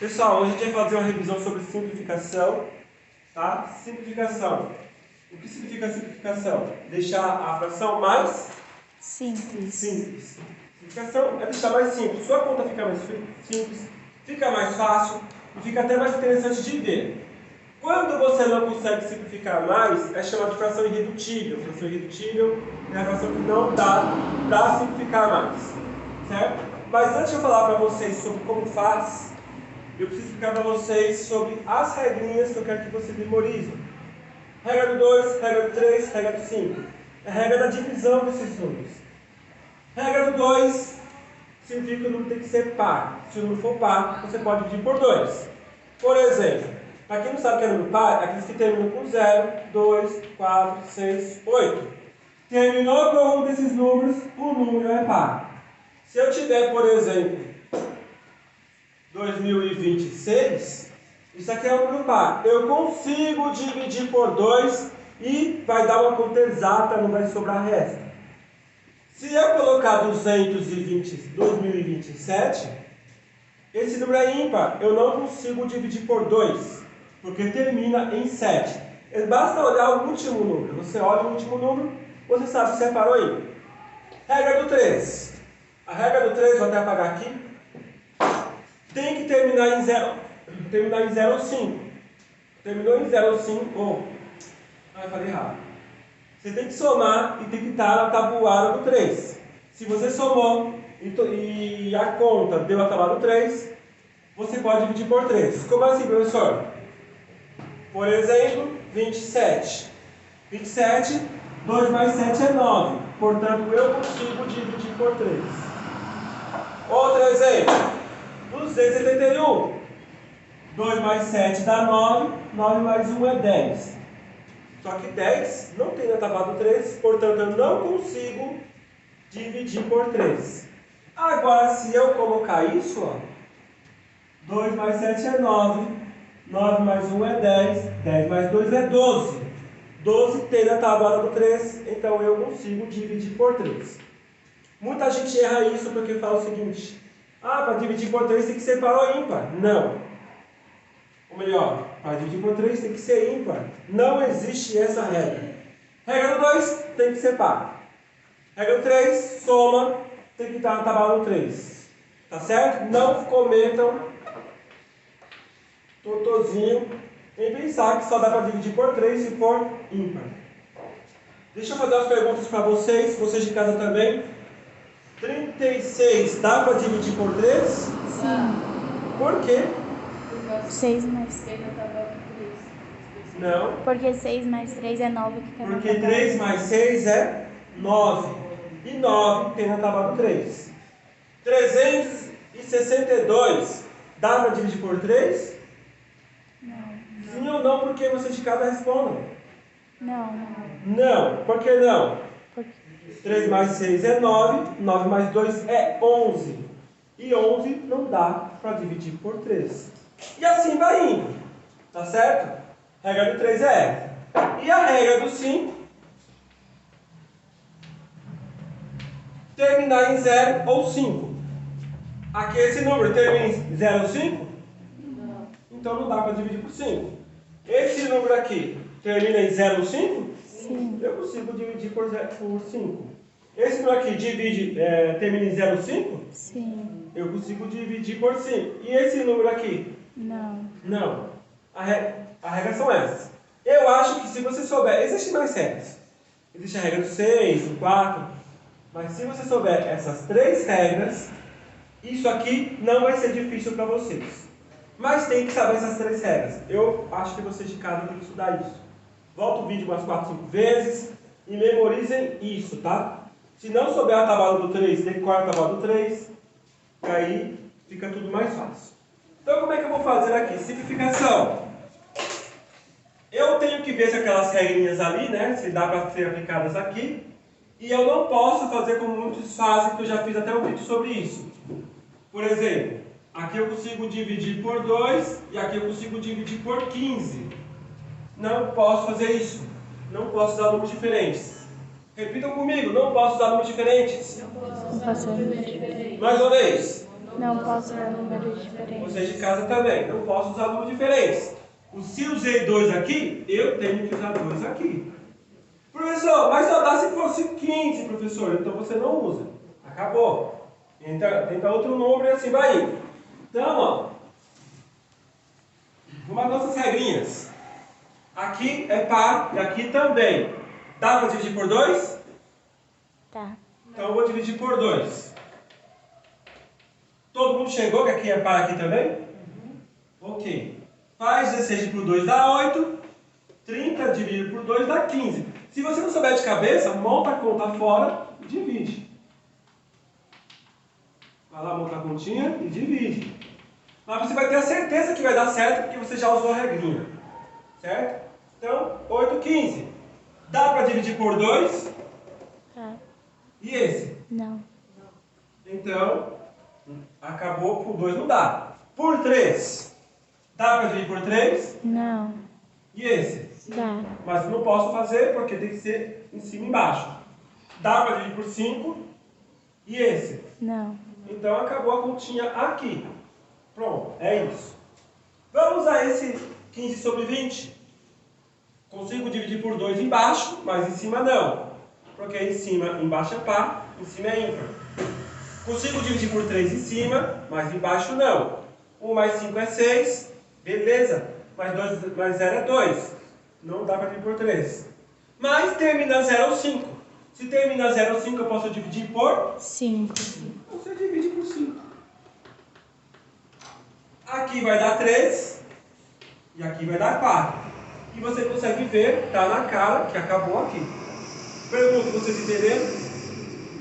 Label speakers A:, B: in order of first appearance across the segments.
A: Pessoal, hoje a gente vai fazer uma revisão sobre simplificação, tá? Simplificação. O que significa simplificação? Deixar a fração mais
B: simples.
A: Simplificação é deixar mais simples. Sua conta fica mais simples, fica mais fácil e fica até mais interessante de ver. Quando você não consegue simplificar mais, é chamado de fração irredutível. Fração irredutível é a fração que não dá para simplificar mais, certo? Mas antes de eu falar para vocês sobre como faz, eu preciso explicar para vocês sobre as regrinhas que eu quero que vocês memorizem. Regra do 2, regra do 3, regra do 5. É a regra da divisão desses números. Regra do 2 significa que o número tem que ser par. Se o número for par, você pode dividir por 2. Por exemplo, para quem não sabe o que é número par, é aqueles que terminam com 0, 2, 4, 6, 8. Terminou com um desses números, o número é par. Se eu tiver, por exemplo, 2026, isso aqui é um número par. Eu consigo dividir por 2 e vai dar uma conta exata, não vai sobrar resto. Se eu colocar 2027, esse número é ímpar. Eu não consigo dividir por 2, porque termina em 7. Basta olhar o último número. Você olha o último número, você sabe se é par ou ímpar. Regra do 3. A regra do 3, vou até apagar aqui. Tem que terminar em 0. Terminar em 0 ou 5. Terminou em 0 ou 5. Falei errado. Você tem que somar e tem que estar na tabuada do 3. Se você somou e a conta deu a tabuada do 3, você pode dividir por 3. Como assim, professor? Por exemplo, 27. 27, 2 mais 7 é 9. Portanto, eu consigo dividir por 3. Outro exemplo. 271. 2 mais 7 dá 9. 9 mais 1 é 10. Só que 10 não tem na tabuada do 3, portanto eu não consigo dividir por 3. Agora, se eu colocar isso, 2 mais 7 é 9. 9 mais 1 é 10. 10 mais 2 é 12. 12 tem na tabuada do 3, então eu consigo dividir por 3. Muita gente erra isso porque fala o seguinte: para dividir por 3 tem que ser par ou ímpar. Não. Ou melhor, para dividir por 3 tem que ser ímpar. Não existe essa regra. Regra do 2 tem que ser par. Regra do 3, soma, tem que estar na tabela do 3. Tá certo? Não cometam totozinho em pensar que só dá para dividir por 3 se for ímpar. Deixa eu fazer umas perguntas para vocês de casa também. 36 dá para dividir por 3?
B: Sim.
A: Por quê?
B: 6 mais 3.
A: Não.
B: Porque 6 mais 3 é 9.
A: Porque 3 mais 6 é 9. E 9 tem na tabela do 3. 362 dá para dividir por 3?
B: Não.
A: Sim ou não? Porque vocês de casa respondam.
B: Não.
A: Não. Por que não?
B: Porque
A: 3 mais 6 é 9. 9 mais 2 é 11. E 11 não dá para dividir por 3. E assim vai indo. Tá certo? Regra do 3 é essa. E a regra do 5? Terminar em 0 ou 5. Aqui esse número termina em 0 ou 5?
B: não.
A: Então não dá para dividir por 5. Esse número aqui termina em 0 ou 5?
B: Sim.
A: Eu consigo dividir por 5. Esse número aqui termina em 0 ou 5?
B: Sim.
A: Eu consigo dividir por 5. E esse número aqui?
B: Não.
A: Não. A regra são essas. Eu acho que se você souber... Existem mais regras. Existe a regra do 6, do 4. Mas se você souber essas 3 regras, isso aqui não vai ser difícil para vocês. Mas tem que saber essas 3 regras. Eu acho que vocês de casa têm que estudar isso. Volta o vídeo umas 4, 5 vezes e memorizem isso, tá? Se não souber a tabela do 3, decore a tabela do 3. E aí fica tudo mais fácil. Então como é que eu vou fazer aqui? Simplificação. Eu tenho que ver se aquelas regrinhas ali, né, se dá para ser aplicadas aqui. E eu não posso fazer como muitos fazem, que eu já fiz até um vídeo sobre isso. Por exemplo, aqui eu consigo dividir por 2 e aqui eu consigo dividir por 15. Não posso fazer isso. Não posso usar números diferentes. Repitam comigo, não posso usar números diferentes.
B: Não posso.
A: Mais uma vez.
B: Não posso usar números diferentes.
A: Vocês de casa também. Não posso usar números diferentes. Se usei 2 aqui, eu tenho que usar 2 aqui. Professor, mas só dá se fosse 15, professor. Então você não usa. Acabou. Tenta outro número e assim vai indo. Então, ó. Vamos às nossas regrinhas. Aqui é par e aqui também. Dá para dividir por 2?
B: Tá.
A: Então eu vou dividir por 2. Todo mundo chegou que aqui é par aqui também? Ok. Faz 16 por 2 dá 8. 30 dividido por 2 dá 15. Se você não souber de cabeça, monta a conta fora e divide. Vai lá, monta a continha e divide. Mas você vai ter a certeza que vai dar certo porque você já usou a regrinha. Certo? Então, 8, 15. Dá para dividir por 2?
B: Tá.
A: E esse?
B: Não.
A: Então, acabou por 2, não dá. Por 3. Dá para dividir por 3?
B: Não.
A: E esse?
B: Dá.
A: Mas não posso fazer porque tem que ser em cima e embaixo. Dá para dividir por 5? E esse?
B: Não.
A: Então acabou a continha aqui. Pronto, é isso. Vamos a esse 15 sobre 20. Consigo dividir por 2 embaixo, mas em cima não. Porque em cima, embaixo é par, em cima é ímpar. Consigo dividir por 3 em cima, mas embaixo não. 1 mais 5 é 6, beleza. Mais 0 é 2. Não dá para dividir por 3. Mas termina 0 ou 5. Se termina 0 ou 5, eu posso dividir por
B: 5.
A: Você divide por 5. Aqui vai dar 3 e aqui vai dar 4. E você consegue ver, tá na cara, que acabou aqui. Pergunto, vocês entenderam?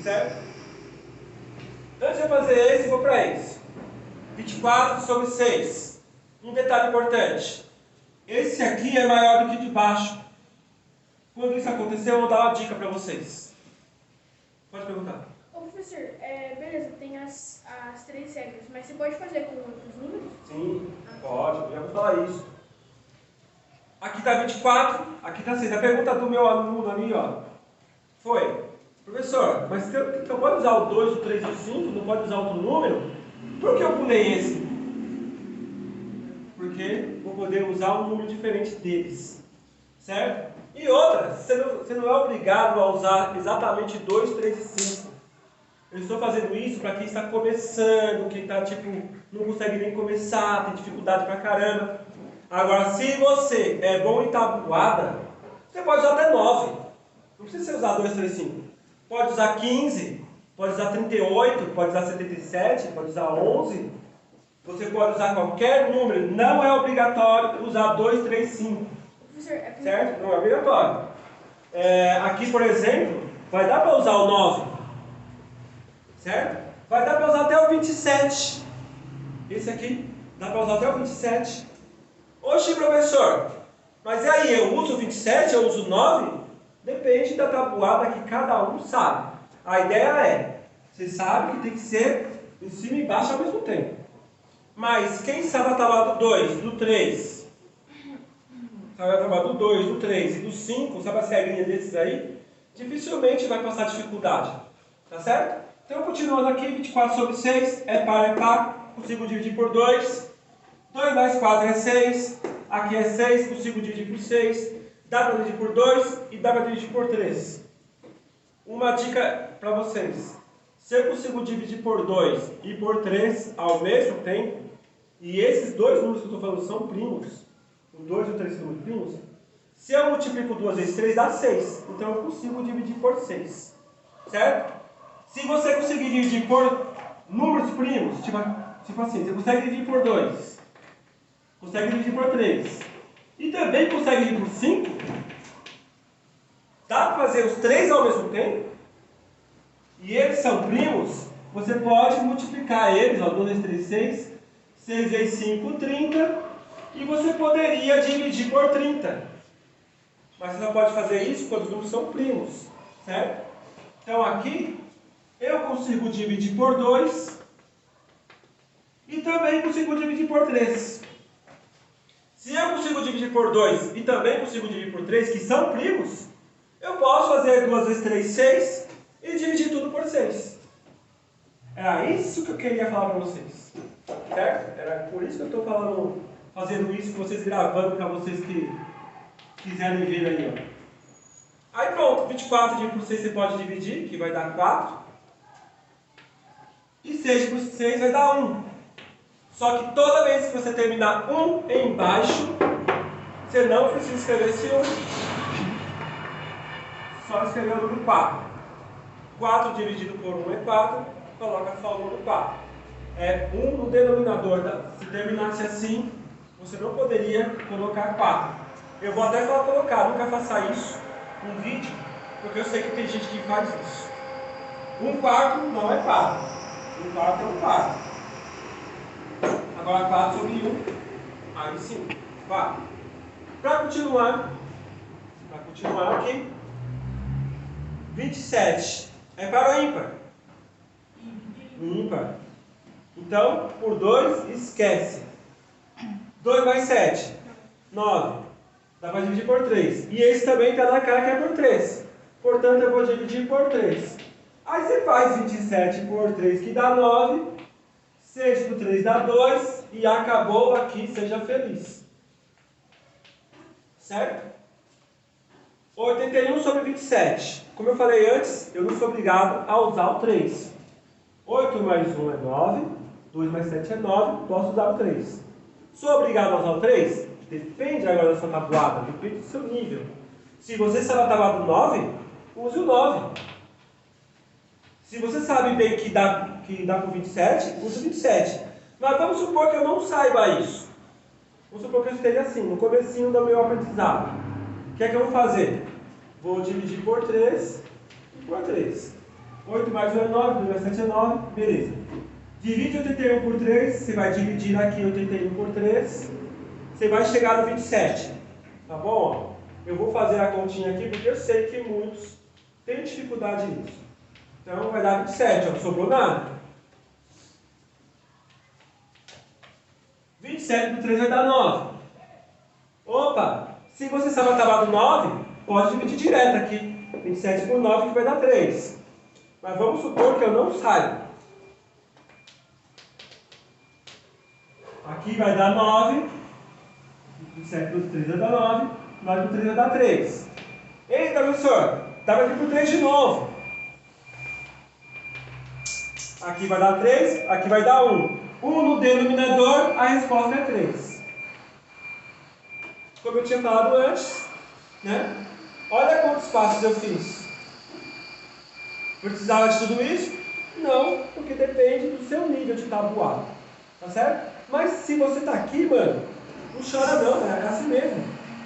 A: Certo? Antes de eu fazer esse, vou para esse. 24 sobre 6. Um detalhe importante. Esse aqui é maior do que de baixo. Quando isso aconteceu, eu vou dar uma dica para vocês. Pode perguntar.
C: Ô professor, beleza, tem as 3 regras, mas você pode fazer com outros números?
A: Sim, pode, já vou falar isso. Aqui está 24, aqui está 6. A pergunta do meu aluno ali, ó, foi: professor, mas você pode usar o 2, o 3 e o 5? Não pode usar outro número? Por que eu pulei esse? Porque vou poder usar um número diferente deles. Certo? E outra, você não é obrigado a usar exatamente 2, 3 e 5. Eu estou fazendo isso para quem está começando, quem está não consegue nem começar, tem dificuldade pra caramba. Agora, se você é bom em tabuada, você pode usar até 9. Não precisa usar 2, 3, 5. Pode usar 15, pode usar 38, pode usar 77, pode usar 11. Você pode usar qualquer número. Não é obrigatório usar 2, 3, 5. Certo? Não é obrigatório. Aqui, por exemplo, vai dar para usar o 9. Certo? Vai dar para usar até o 27. Esse aqui dá para usar até o 27. Oxe, professor, mas e aí, eu uso o 27, eu uso o 9? Depende da tabuada que cada um sabe. A ideia é, você sabe que tem que ser em cima e embaixo ao mesmo tempo. Mas quem sabe a tabuada do 2, do 3, sabe a tabuada do 2, do 3 e do 5, sabe as regrinhas desses aí? Dificilmente vai passar dificuldade. Tá certo? Então, continuando aqui, 24 sobre 6, é par, consigo dividir por 2. 2 mais 4 é 6, aqui é 6, consigo dividir por 6. Dá para dividir por 2 e dá para dividir por 3. Uma dica para vocês. Se eu consigo dividir por 2 e por 3 ao mesmo tempo, e esses dois números que eu estou falando são primos, o 2 e o 3 são primos, se eu multiplico 2 vezes 3 dá 6. Então eu consigo dividir por 6. Certo? Se você conseguir dividir por números primos, tipo assim, você consegue dividir por 2, consegue dividir por 3 e também consegue dividir por 5, dá para fazer os 3 ao mesmo tempo, e eles são primos, você pode multiplicar eles, 2 vezes 3, 6, 6 vezes 5, 30, e você poderia dividir por 30. Mas você não pode fazer isso quando os números são primos, certo? Então aqui, eu consigo dividir por 2 e também consigo dividir por 3. Se eu consigo dividir por 2 e também consigo dividir por 3, que são primos, eu posso fazer 2 vezes 3, 6 e dividir tudo por 6. Era isso que eu queria falar para vocês. Certo? Era por isso que eu estou falando, fazendo isso, com vocês gravando para vocês que quiserem ver aí. Ó. Aí pronto, 24 dividido por 6 você pode dividir, que vai dar 4. E 6 por 6 vai dar 1. Só que toda vez que você terminar 1 embaixo, você não precisa escrever esse 1. Só escrever o número 4. 4 dividido por 1 é 4. Coloca só o número 4. É 1 no denominador. Se terminasse assim, você não poderia colocar 4. Eu vou até falar colocar. Nunca faça isso no vídeo, porque eu sei que tem gente que faz isso. 1/4 não é 4. 1/4 é 1/4. Agora 4 sobre 1. Aí sim, 4. Para continuar aqui, 27 é para o ímpar? Ímpar. Então, por 2, esquece. 2 mais 7, 9. Dá para dividir por 3. E esse também está na cara que é por 3. Portanto, eu vou dividir por 3. Aí você faz 27 por 3, que dá 9. 6 por 3 dá 2. E acabou aqui, seja feliz. Certo? 81 sobre 27. Como eu falei antes, eu não sou obrigado a usar o 3. 8 mais 1 é 9. 2 mais 7 é 9. Posso usar o 3. Sou obrigado a usar o 3? Depende agora da sua tabuada. Depende do seu nível. Se você sabe a tabuada do 9, use o 9. Se você sabe bem que dá com 27, use o 27. Mas vamos supor que eu não saiba isso. Vamos supor que eu esteja assim, no comecinho do meu aprendizado. O que é que eu vou fazer? Vou dividir por 3 e por 3. 8 mais 1 é 9, 2 mais 7 é 9, beleza. Divide 81 por 3, você vai dividir aqui 81 por 3, você vai chegar no 27. Tá bom? Eu vou fazer a continha aqui porque eu sei que muitos têm dificuldade nisso. Então vai dar 27, ó, sobrou nada. 27 por 3 vai dar 9. Opa! Se você sabe a tabuada do 9, pode dividir direto aqui. 27 por 9 que vai dar 3. Mas vamos supor que eu não saiba. Aqui vai dar 9. 27 por 3 vai dar 9. 9 por 3 vai dar 3. Eita, professor! Estava aqui por 3 de novo. Aqui vai dar 3. Aqui vai dar 1. 1 no denominador, a resposta é 3. Como eu tinha falado antes, né? Olha quantos passos eu fiz. Precisava de tudo isso? Não, porque depende do seu nível de tabuada. Tá certo? Mas se você tá aqui, mano, não chora não, é assim mesmo.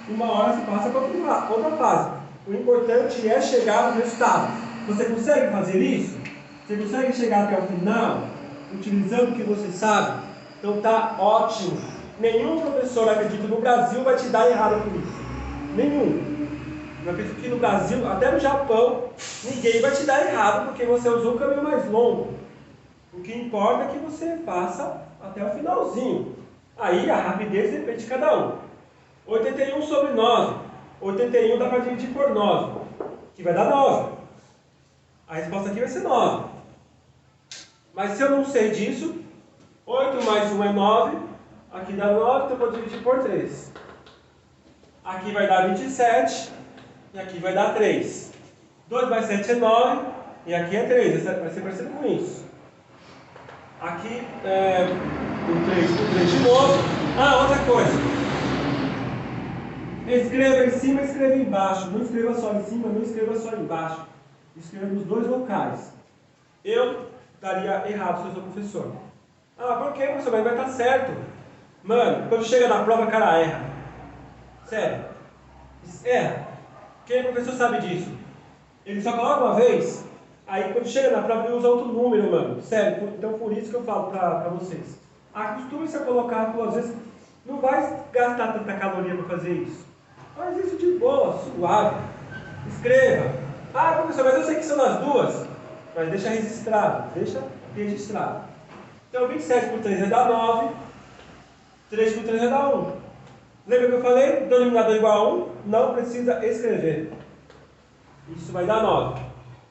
A: Uma hora você passa para outra fase. O importante é chegar no resultado. Você consegue fazer isso? Você consegue chegar até o final, utilizando o que você sabe? Então tá ótimo. Nenhum professor, acredito, no Brasil vai te dar errado por isso. Nenhum. Eu acredito que no Brasil, até no Japão, ninguém vai te dar errado porque você usou o caminho mais longo. O que importa é que você faça até o finalzinho. Aí a rapidez depende de cada um. 81 sobre 9. 81 dá para dividir por 9, que vai dar 9. A resposta aqui vai ser 9. Mas se eu não sei disso, 8 mais 1 é 9. Aqui dá 9, então eu vou dividir por 3. Aqui vai dar 27. E aqui vai dar 3. 2 mais 7 é 9. E aqui é 3. Vai ser parecido com isso. Aqui é por 3 de novo. Ah, outra coisa. Escreva em cima e escreva embaixo. Não escreva só em cima, não escreva só embaixo. Escreva nos dois locais. Eu estaria errado se eu sou professor. Ah, por que, professor? Mas vai estar certo. Mano, quando chega na prova, o cara erra. Sério. Erra. Quem é professor sabe disso. Ele só coloca uma vez, aí quando chega na prova ele usa outro número, mano. Sério. Então por isso que eu falo pra vocês. Acostume-se a colocar, às vezes, não vai gastar tanta caloria para fazer isso. Faz isso de boa, suave. Escreva. Ah, professor, mas eu sei que são as duas. Mas deixa registrado. Deixa registrado. Então 27 por 3 vai dar 9. 3 por 3 vai dar 1. Lembra que eu falei? Denominador igual a 1. Não precisa escrever. Isso vai dar 9.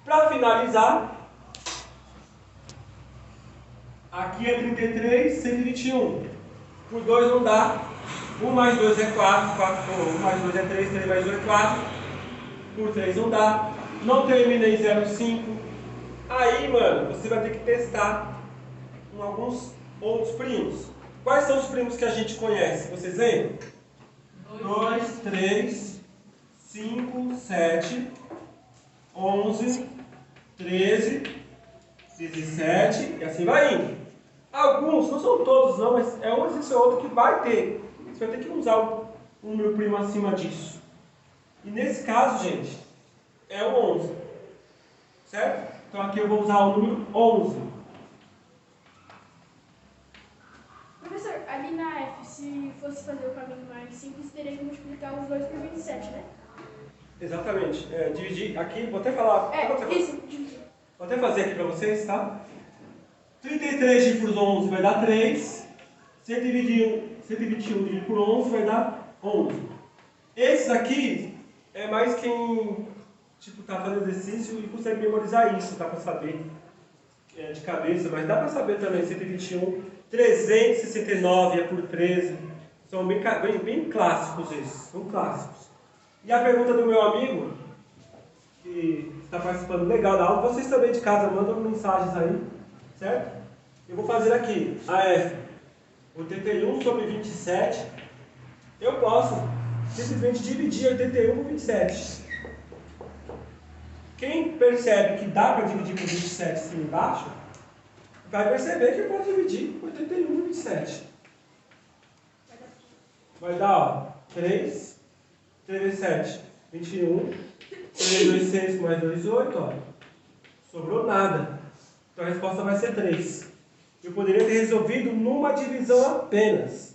A: Para finalizar, Aqui é 33, 121. Por 2 não dá. 1 mais 2 é 4, 1 mais 2 é 3, 3 mais 2 é 4. Por 3 não dá. Não termina em 0,5. Aí, mano, você vai ter que testar com alguns outros primos. Quais são os primos que a gente conhece? Vocês lembram? 2, 3, 5, 7, 11, 13, 17 e assim vai indo. Alguns, não são todos não, mas é um existe outro que vai ter. Você vai ter que usar um número primo acima disso. E nesse caso, gente, é o 11. Certo? Então aqui eu vou usar o número 11.
C: Professor, ali na F, se fosse fazer o caminho mais simples, teria que multiplicar os 2 por 27, né?
A: Exatamente. Dividir aqui, vou até falar.
C: Isso, dividir.
A: Vou até fazer aqui para vocês, tá? 33 dividido por 11 vai dar 3. 121 dividido por 11 vai dar 11. Esse daqui é mais quem tá fazendo exercício e consegue memorizar isso, dá para saber de cabeça, mas dá para saber também 121, 369 é por 13. São bem clássicos esses, são clássicos. E a pergunta do meu amigo, que está participando legal da aula, vocês também de casa mandam mensagens aí, certo? Eu vou fazer aqui, a F, 81 sobre 27, eu posso simplesmente dividir 81 por 27. Quem percebe que dá para dividir por 27 assim embaixo, vai perceber que eu posso dividir 81 por 27. Vai dar, ó, 3, 3 vezes 7, 21, 3 vezes 6 mais 2, 8, ó. Sobrou nada. Então a resposta vai ser 3. Eu poderia ter resolvido numa divisão apenas.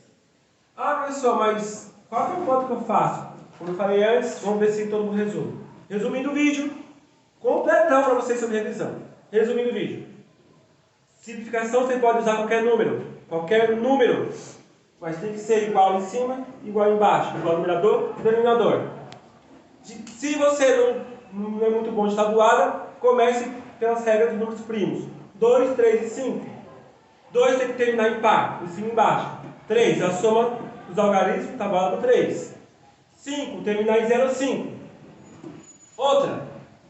A: Ah, professor, mas qual é o modo que eu faço? Como eu falei antes, vamos ver se todo mundo resolve. Resumindo o vídeo, completão para vocês sobre revisão. Resumindo o vídeo. Simplificação você pode usar qualquer número. Qualquer número. Mas tem que ser igual em cima, igual embaixo. Igual numerador e denominador. Se você não é muito bom de tabuada, comece pelas regras dos números primos. 2, 3 e 5. 2 tem que terminar em par, em cima e embaixo. 3, a soma dos algarismos, tabuada do 3. 5, terminar em 0,5. Outra,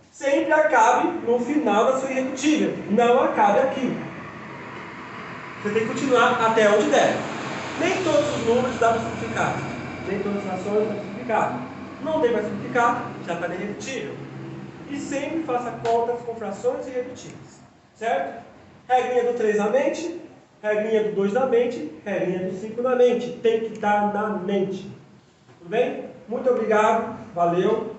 A: sempre acabe no final da sua irredutível. Não acabe aqui. Você tem que continuar até onde der. Nem todos os números dá para simplificar. Nem todas as frações dá para simplificar. Não tem para simplificar, já está na irredutível. E sempre faça contas com frações irredutíveis. Certo? Regrinha do 3 na mente, regrinha do 2 na mente, regrinha do 5 na mente. Tem que estar na mente. Tudo bem? Muito obrigado. Valeu.